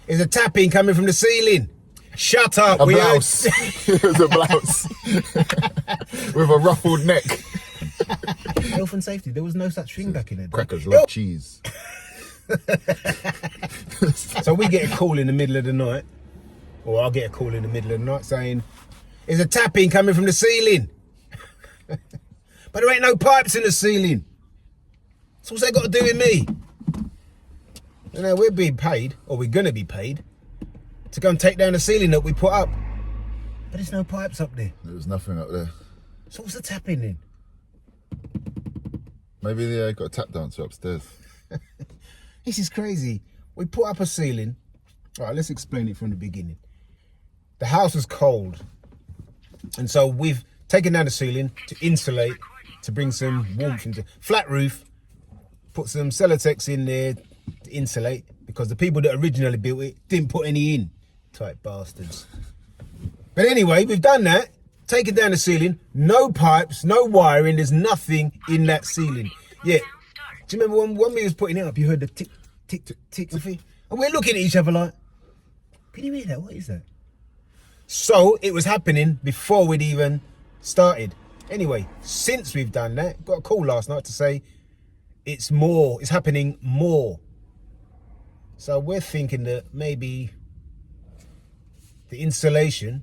There's a tapping coming from the ceiling. Shut up. A blouse. It was a blouse. With a ruffled neck. Health and safety. There was no such thing back in the day. Crackers love cheese. So we get a call in the middle of the night, or I'll get a call in the middle of the night saying, there's a tapping coming from the ceiling. But there ain't no pipes in the ceiling. So what's that got to do with me? You know, we're being paid, or we're going to be paid, to go and take down the ceiling that we put up. But there's no pipes up there. There was nothing up there. So what's the tapping then? Maybe they got a tap dancer upstairs. This is crazy. We put up a ceiling. All right, let's explain it from the beginning. The house was cold. And so we've taken down the ceiling to insulate, to bring some warmth into flat roof, put some Celotex in there to insulate, because the people that originally built it didn't put any in. Type bastards. But anyway, we've done that, taken down the ceiling, no pipes, no wiring, there's nothing in that ceiling. Yeah. Do you remember when we was putting it up, you heard the tick, tick, tick, tick, tick, and we're looking at each other like, can you hear that? What is that? So it was happening before we'd even started. Anyway, since we've done that, got a call last night to say it's happening more. So we're thinking that maybe the insulation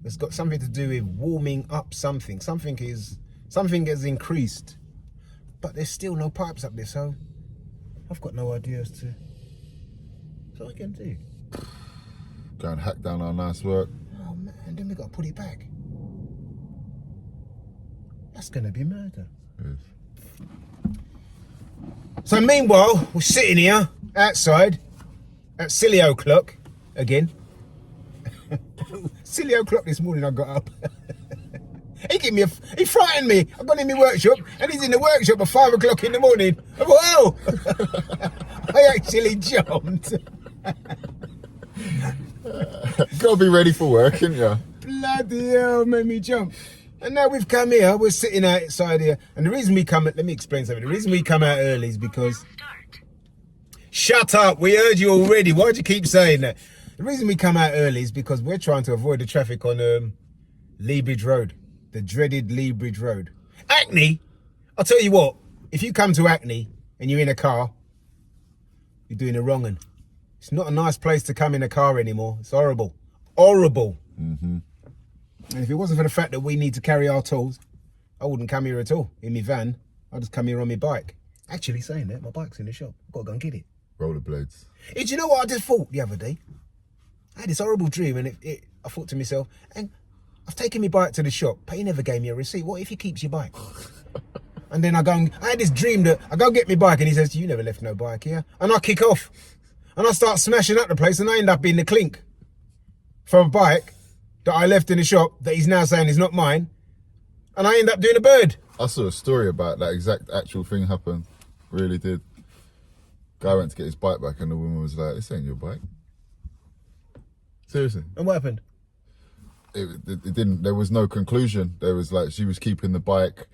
has got something to do with warming up something. Something has increased. But there's still no pipes up there, so I've got no idea as to what I can do. Go and hack down our nice work. Oh man, then we got to put it back. That's going to be murder. Yes. So meanwhile, we're sitting here outside at silly o'clock again. Silly o'clock this morning I got up. He frightened me. I got in my workshop and he's in the workshop at 5 o'clock in the morning. I thought, oh! I actually jumped. Gotta be ready for work, ain't ya? Bloody hell, made me jump. And now we've come here, we're sitting outside here. And the reason we come, let me explain something. The reason we come out early is because... Shut up, we heard you already. Why'd you keep saying that? The reason we come out early is because we're trying to avoid the traffic on Lee Bridge Road. The dreaded Lee Bridge Road. Hackney, I'll tell you what, if you come to Hackney and you're in a car, you're doing the wrong one. It's not a nice place to come in a car anymore. It's horrible. Horrible. Mm-hmm. And if it wasn't for the fact that we need to carry our tools, I wouldn't come here at all in my van. I'd just come here on my bike. Actually, saying that, my bike's in the shop. I've got to go and get it. Rollerblades. Hey, do you know what I just thought the other day? I had this horrible dream and I thought to myself, and I've taken my bike to the shop, but he never gave me a receipt. What if he keeps your bike? And then I had this dream that I go get my bike and he says, you never left no bike here. And I kick off and I start smashing up the place and I end up in the clink for a bike that I left in the shop that he's now saying is not mine. And I end up doing a bird. I saw a story about that exact actual thing happened. Really did. Guy went to get his bike back and the woman was like, this ain't your bike. Seriously. And what happened? It didn't, there was no conclusion. There was like, she was keeping the bike.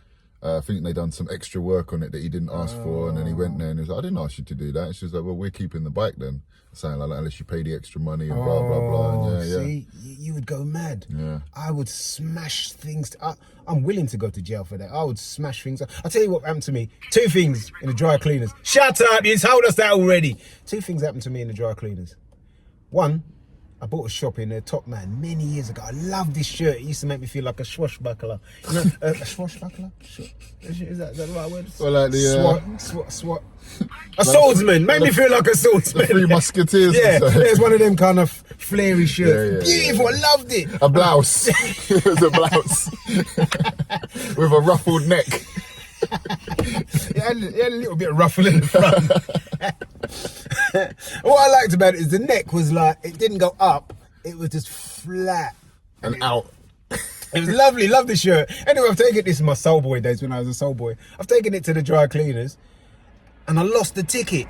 I think they done some extra work on it that he didn't ask for. And then he went there and he was like, I didn't ask you to do that. And she was like, well, we're keeping the bike then. Saying like that, unless you pay the extra money and blah, blah, blah. And see, you would go mad. Yeah. I would smash things. I'm willing to go to jail for that. I would smash things up. I'll tell you what happened to me. 2 things in the dry cleaners. Shut up, you told us that already. 2 things happened to me in the dry cleaners. One, I bought a shop in Top Man many years ago. I loved this shirt. It used to make me feel like a swashbuckler. You know, a swashbuckler? Is that the right word? Well, like the... Swat. A swordsman. Made me feel like a swordsman. The 3 Musketeers. Yeah, there's one of them kind of flary shirts. Yeah. Beautiful, I loved it. A blouse. It was a blouse. With a ruffled neck. It had a little bit of ruffle in the front. What I liked about it is the neck was like, it didn't go up, it was just flat. And out. It was lovely, love the shirt. Anyway, I've taken this in my soul boy days when I was a soul boy. I've taken it to the dry cleaners and I lost the ticket.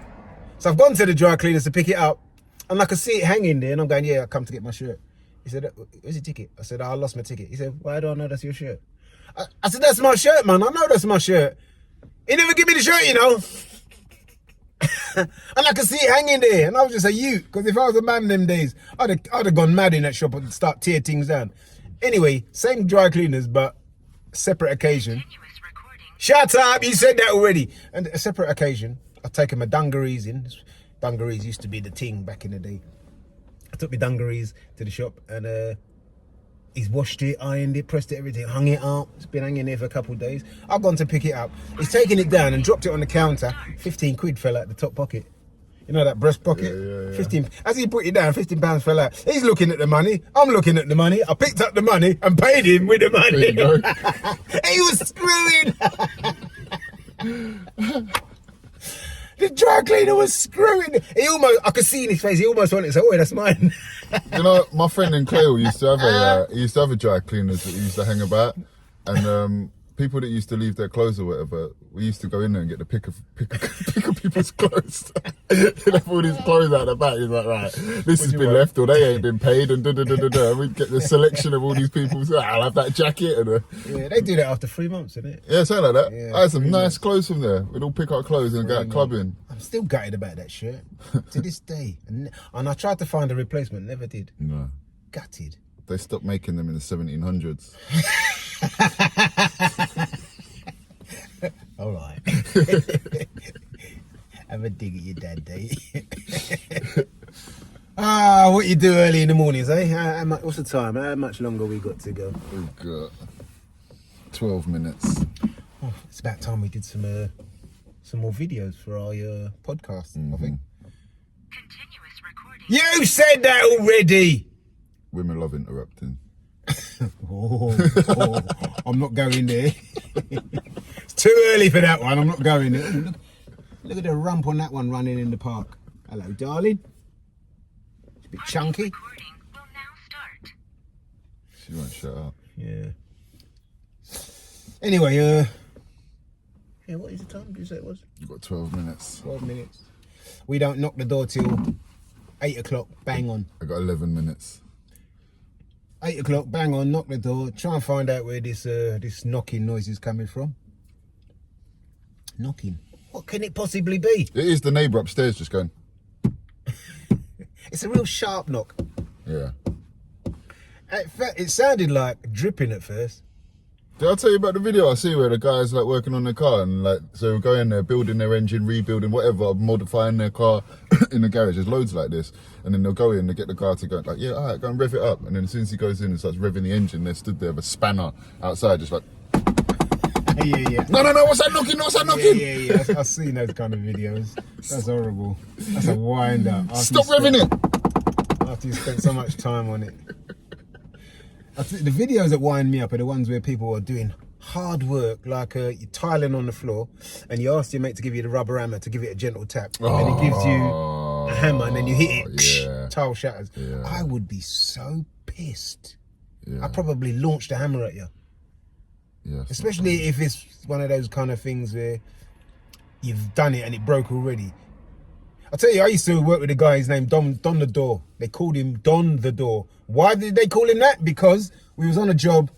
So I've gone to the dry cleaners to pick it up and I could see it hanging there and I'm going, yeah, I come to get my shirt. He said, where's your ticket? I said, I lost my ticket. He said, why do I know that's your shirt? I said, that's my shirt, man. I know that's my shirt. He never give me the shirt, you know. And I could see it hanging there, and I was just a youth. Because if I was a man them days, I'd have gone mad in that shop and start tear things down. Anyway, same dry cleaners, but separate occasion. Shut up! You said that already. And a separate occasion, I taken my dungarees in. Dungarees used to be the thing back in the day. I took my dungarees to the shop, and he's washed it, ironed it, pressed it, everything, hung it up. It's been hanging there for a couple of days. I've gone to pick it up. He's taken it down and dropped it on the counter. 15 quid fell out the top pocket. You know that breast pocket? Yeah. 15. As he put it down, 15 pounds fell out. He's looking at the money. I'm looking at the money. I picked up the money and paid him with the money. He was screwing. The dry cleaner was screwing. I could see in his face, he almost wanted to say, oh, that's mine. You know, my friend in Cleo used to have a dry cleaners that he used to hang about, and people that used to leave their clothes or whatever, we used to go in there and get the pick of people's clothes. He'd have all these clothes out the back. He's like, right, this has been left, or they ain't been paid, and da. We'd get the selection of all these people. So, I'll have that jacket. Yeah, they do that after 3 months, isn't it? Yeah, something like that. Yeah, I had some nice clothes from there. We'd all pick our clothes and go out clubbing. I'm still gutted about that shirt to this day. And I tried to find a replacement, never did. No. Gutted. They stopped making them in the 1700s. All right. Have a dig at your dad, day. What you do early in the mornings, eh? What's the time? How much longer we got to go? We've got 12 minutes. Oh, it's about time we did some more videos for our podcast, I think. Continuous recording. You said that already. Women love interrupting. I'm not going there. It's too early for that one. I'm not going there. Ooh, look at the rump on that one running in the park. Hello, darling. It's a bit chunky. Recording will now start. She won't shut up. Yeah. Anyway, yeah, what is the time? Did you say it was? You've got 12 minutes. 12 minutes. We don't knock the door till 8 o'clock, bang on. I got 11 minutes. 8 o'clock, bang on, knock the door, try and find out where this knocking noise is coming from. Knocking. What can it possibly be? It is the neighbour upstairs just going. It's a real sharp knock. Yeah. It sounded like dripping at first. Did I tell you about the video I see where the guys like working on their car and like, so go in there, building their engine, rebuilding, whatever, modifying their car in the garage. There's loads like this. And then they'll go in and get the car to go like, yeah, all right, go and rev it up. And then as soon as he goes in and starts revving the engine, they're stood there with a spanner outside just like, Yeah. no, what's that knocking? What's that knocking? Yeah. I've seen those kind of videos. That's horrible. That's a wind up. Stop revving it. After you spent so much time on it. The videos that wind me up are the ones where people are doing hard work, like you're tiling on the floor and you ask your mate to give you the rubber hammer to give it a gentle tap. And he gives you a hammer and then you hit it, tile shatters. Yeah. I would be so pissed. Yeah. I'd probably launch the hammer at you. Yeah, Especially if it's one of those kind of things where you've done it and it broke already. I'll tell you, I used to work with a guy, his name Don the Door. They called him Don the Door. Why did they call him that? Because we was on a job,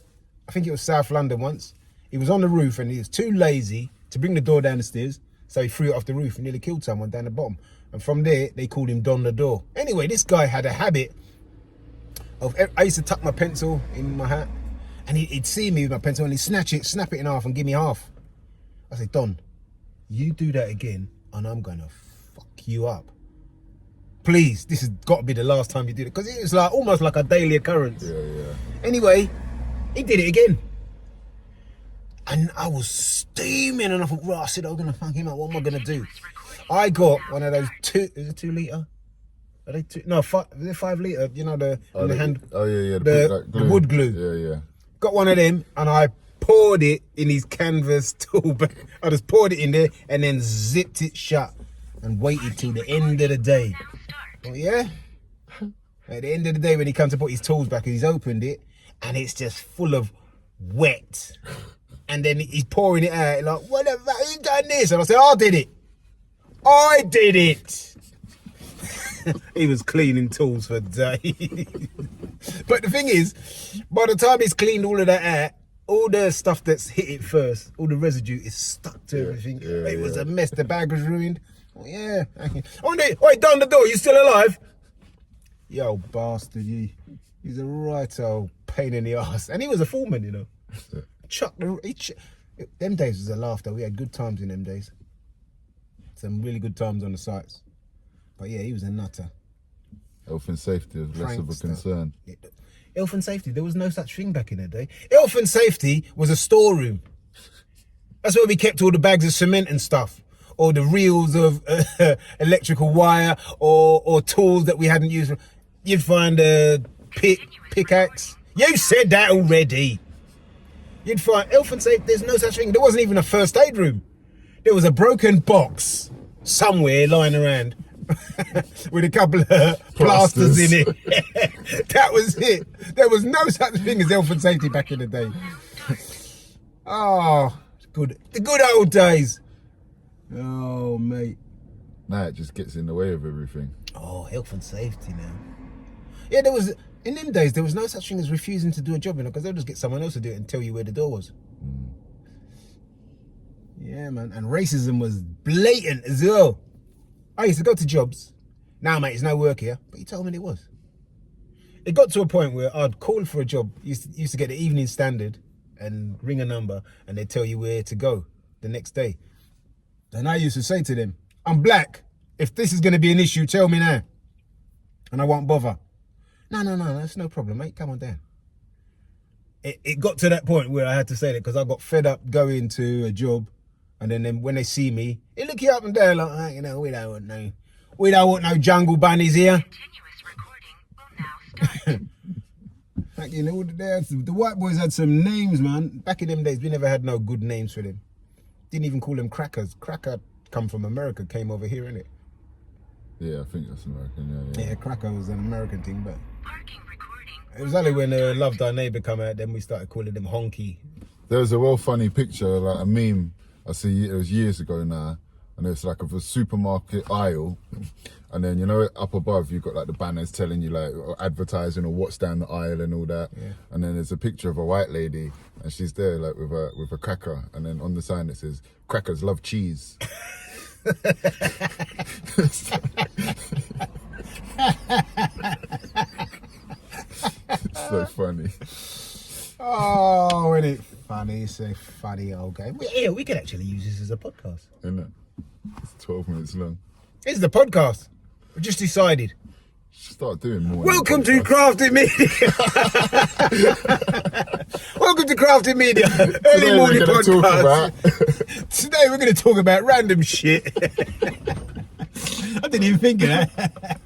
I think it was South London once. He was on the roof and he was too lazy to bring the door down the stairs. So he threw it off the roof and nearly killed someone down the bottom. And from there, they called him Don the Door. Anyway, this guy had a habit of, I used to tuck my pencil in my hat and he'd see me with my pencil and he'd snap it in half and give me half. I said, Don, you do that again and I'm gonna fuck you up. Please, this has got to be the last time you do it. Because it was like almost like a daily occurrence. Yeah. Anyway, he did it again. And I was steaming and I thought, right, I said, I'm going to fuck him up. What am I going to do? I got one of those is it 2 litre? Are they 2? No, 5 litre, you know, the hand. Oh, yeah. The wood glue. Yeah. Got one of them and I poured it in his canvas tool bag. I just poured it in there and then zipped it shut and waited till the end of the day. Oh yeah? At the end of the day when he comes to put his tools back and he's opened it and it's just full of wet. And then he's pouring it out like, what the fuck, who done this? And I said, I did it. He was cleaning tools for days. But the thing is, by the time he's cleaned all of that out, all the stuff that's hit it first, all the residue is stuck to everything. It was a mess. The bag was ruined. Yeah. Wait, down the door, you still alive? Yo, bastard, he's a right old pain in the ass. And he was a foreman, you know. Them days was a laugh though. We had good times in them days. Some really good times on the sites. But yeah, he was a nutter. Health and safety was less of a concern. Yeah. Health and safety, there was no such thing back in the day. Health and safety was a storeroom. That's where we kept all the bags of cement and stuff, or the reels of electrical wire, or tools that we hadn't used. You'd find a pickaxe. You said that already. You'd find health and safety. There's no such thing. There wasn't even a first aid room. There was a broken box somewhere lying around with a couple of plasters in it. That was it. There was no such thing as health and safety back in the day. Oh, good. The good old days. Oh, mate. Now it just gets in the way of everything. Oh, health and safety now. Yeah, in them days, there was no such thing as refusing to do a job, you know, because they'll just get someone else to do it and tell you where the door was. Yeah, man. And racism was blatant as well. I used to go to jobs. Now, mate, there's no work here. But you told me it was. It got to a point where I'd call for a job. Used to get the Evening Standard and ring a number and they'd tell you where to go the next day. And I used to say to them, I'm black. If this is going to be an issue, tell me now. And I won't bother. No, that's no problem, mate. Come on down. It got to that point where I had to say that because I got fed up going to a job. And then when they see me, they look you up and down like, you know, we don't want no jungle bunnies here. Continuous recording will now start. Like, you know, the white boys had some names, man. Back in them days, we never had no good names for them. Didn't even call them crackers. Cracker come from America, came over here, innit? Yeah, I think that's American, yeah. Yeah, cracker was an American thing, but Parking recording. it was only when Love Thy Neighbor come out, then we started calling them honky. There was a well funny picture, like a meme. I see it was years ago now, and it's like of a supermarket aisle, and then you know up above you've got like the banners telling you like advertising or what's down the aisle and all that. Yeah. And then there's a picture of a white lady, and she's there like with a cracker, and then on the sign it says "Crackers love cheese." It's so funny. Oh, isn't it funny? It's a funny old game. We could actually use this as a podcast. Isn't it? It's 12 minutes long. It's the podcast. We just decided. Start doing more. Welcome to Crafted Media. Welcome to Crafted Media. Early morning podcast. Today we're going to talk about random shit. I didn't even think of that.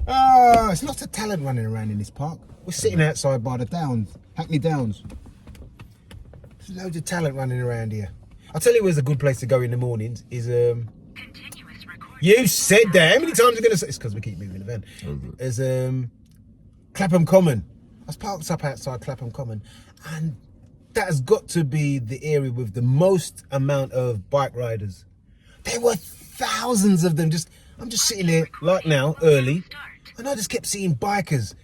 There's lots of talent running around in this park. We're sitting outside by the Downs, Hackney Downs. There's loads of talent running around here. I'll tell you where's a good place to go in the mornings is Continuous recording. you said that. How many times are you going to say? It's because we keep moving the van. There's Clapham Common. I was parked up outside Clapham Common, and that has got to be the area with the most amount of bike riders. There were thousands of them. I'm just sitting there like now, early, and I just kept seeing bikers.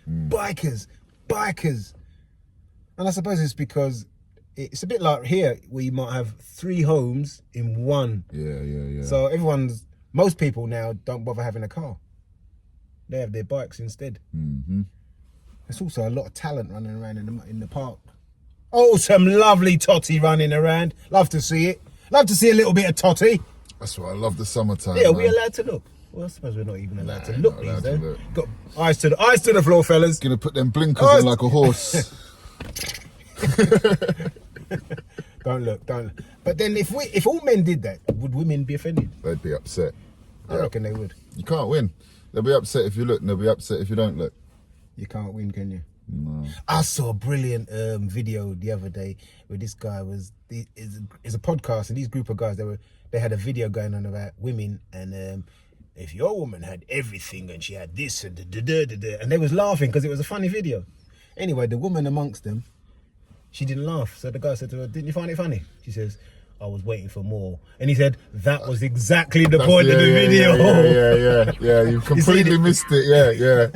And I suppose it's because it's a bit like here where you might have 3 homes in one. Yeah. So most people now don't bother having a car. They have their bikes instead. Mm-hmm. There's also a lot of talent running around in the park. Oh, some lovely totty running around. Love to see it. Love to see a little bit of totty. That's why I love the summertime. Yeah, man. we're allowed to look. Well, I suppose we're not even allowed to look not allowed these days. to look. Got eyes to the floor, fellas. Gonna put them blinkers on like a horse. Don't look. But then if all men did that, would women be offended? They'd be upset. I reckon they would. You can't win. They'll be upset if you look, and they'll be upset if you don't look. You can't win, can you? No. I saw a brilliant video the other day where this guy is a podcast, and these group of guys they had a video going on about women, and if your woman had everything and she had this and and they was laughing because it was a funny video. Anyway, the woman amongst them, she didn't laugh. So the guy said to her, "Didn't you find it funny?" She says, "I was waiting for more." And he said, "That was exactly the point of the video." Yeah. You completely missed it. Yeah.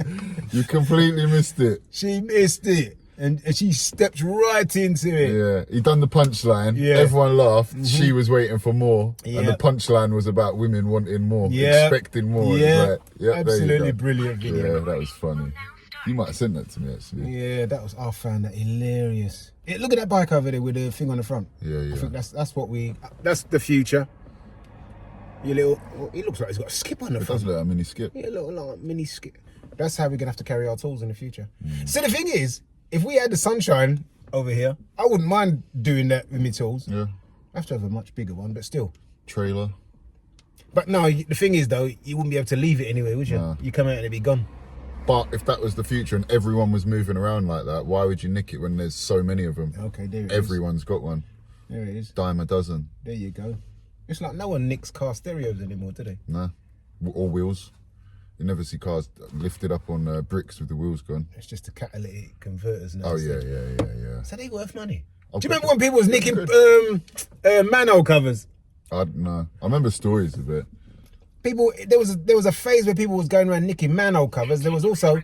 You completely missed it. She missed it. And she stepped right into it. Yeah, he done the punchline. Yeah. Everyone laughed. She was waiting for more, Yeah. and the punchline was about women wanting more, Yeah. expecting more. Yeah. It's like, yeah, there you Absolutely go. brilliant video. Yeah, that was funny. You might have sent that to me actually. Yeah, that was. I found that hilarious. Look at that bike over there with the thing on the front. Yeah, yeah. I think that's what we. That's the future. Your little. Well, he looks like he's got a skip on the It front. does look like a mini skip. Yeah, a little like mini skip. That's how we're gonna have to carry our tools in the future. So the thing is, if we had the sunshine over here, I wouldn't mind doing that with my tools. Yeah. I have to have a much bigger one, but still. Trailer. But no, the thing is though, you wouldn't be able to leave it anyway, would you? No. You come out and it'd be gone. But if that was the future and everyone was moving around like that, why would you nick it when there's so many of them? Okay, there it is. Everyone's got one. There it is. Dime a dozen. There you go. It's like no one nicks car stereos anymore, do they? No. Or wheels. You never see cars lifted up on bricks with the wheels gone. It's just the catalytic converters now. Oh, yeah. So they worth money. I'll Do you put- remember when people was nicking manhole covers? I don't know. I remember stories of it. People, there was a phase where people was going around nicking manhole covers. There was also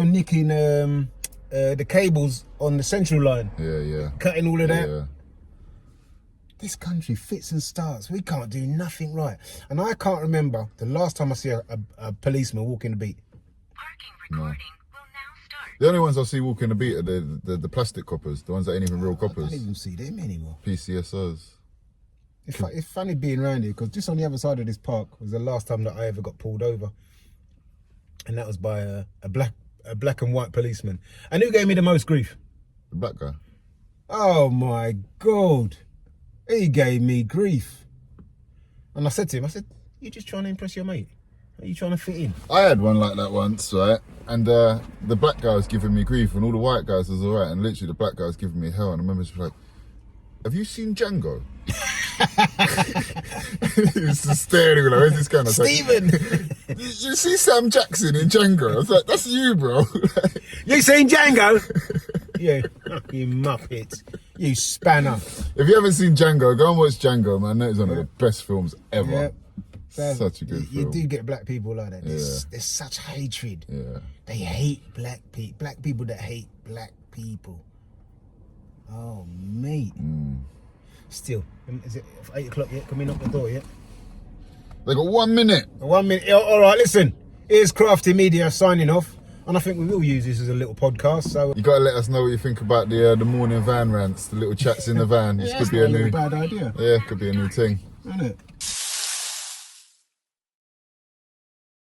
nicking the cables on the central line, Yeah. cutting all of that. Yeah. This country fits and starts. We can't do nothing right. And I can't remember the last time I see a policeman walking the beat. Parking recording will now start. The only ones I see walking the beat are the plastic coppers, the ones that ain't even real I coppers. don't even see them anymore. PCSOs. It's funny being around here because just on the other side of this park was the last time that I ever got pulled over, and that was by a black and white policeman. And who gave me the most grief? The black guy. Oh my God, he gave me grief. And I said to him, "You just trying to impress your mate? Are you trying to fit in?" I had one like that once, right? And the black guy was giving me grief, and all the white guys was alright, and literally the black guy was giving me hell. And I remember just like, "Have you seen Django?" He was just staring like, where's this kind of Stephen, you see Sam Jackson in Django? I was like, that's you, bro. you seen Django? Yeah, you muppet, you spanner. If you haven't seen Django, go and watch Django, man. That is one of the best films ever. Yeah. Such a good You film. do get black people like that. There's Yeah. such hatred. Yeah. They hate black people. Black people that hate black people. Oh, mate. Still, is it 8 o'clock yet? Can we knock the door yet? They got 1 minute. 1 minute. All right, listen. Here's C-RafTy Media signing off. And I think we will use this as a little podcast. So You gotta let us know what you think about the morning van rants, the little chats in the van. This yeah, could it's be not a new, bad idea, yeah, could be a new thing. isn't it?